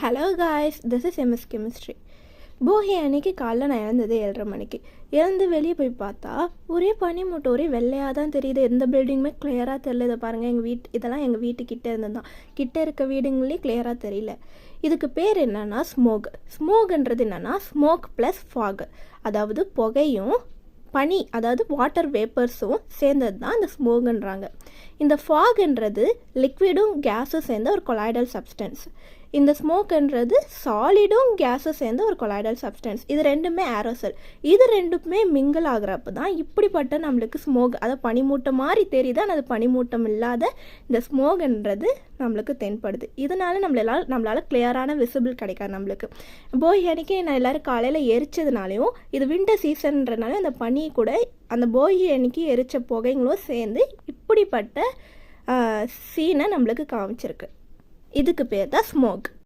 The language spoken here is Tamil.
Hello guys, this is MS chemistry. போகி அன்னைக்கு காலைல நான் எழுந்தது 7:30 மணிக்கு. எழுந்து வெளியே போய் பார்த்தா ஒரே பனி மூட்டை, ஒரே வெள்ளையாக தான் தெரியுது. எந்த பில்டிங்குமே கிளியராக தெரியல. இதை பாருங்கள், இதெல்லாம் எங்கள் வீட்டுக்கிட்ட இருந்து தான். கிட்டே இருக்க வீடுங்களே கிளியராக தெரியல. இதுக்கு பேர் என்னன்னா ஸ்மோக்ன்றது என்னன்னா ஸ்மோக் ப்ளஸ் ஃபாக். அதாவது புகையும் பனி, அதாவது வாட்டர் வேப்பர்ஸும் சேர்ந்தது தான் இந்த ஸ்மோக்ன்றாங்க. இந்த ஃபாக்ன்றது லிக்விடும் கேஸும் சேர்ந்த ஒரு கொலாய்டல் சப்ஸ்டன்ஸ். இந்த ஸ்மோக்ன்றது சாலிடும் கேஸும் சேர்ந்த ஒரு கொலாய்டல் சப்ஸ்டன்ஸ். இது ரெண்டுமே ஏரோசல். இது ரெண்டுமே மிங்கிள் ஆகிறப்ப தான் இப்படிப்பட்ட நம்மளுக்கு ஸ்மோக், அதாவது பனிமூட்டம் மாதிரி தெரியுது, ஆனால் அது பனிமூட்டம் இல்லாத இந்த ஸ்மோக்ன்றது நம்மளுக்கு தென்படுது. இதனால நம்மளால கிளியரான விசிபிள் கிடைக்காது. நம்மளுக்கு போகி அன்னைக்கு நான் எல்லோரும் காலையில் எரிச்சதுனாலையும், இது வின்டர் சீசன்றனாலையும் அந்த பனி கூட அந்த போகி அன்னைக்கு எரிச்ச புகைங்களும் சேர்ந்து இப்படிப்பட்ட சீனை நம்மளுக்கு காமிச்சிருக்கு. இதுக்கு பேர் தான் ஸ்மோக்.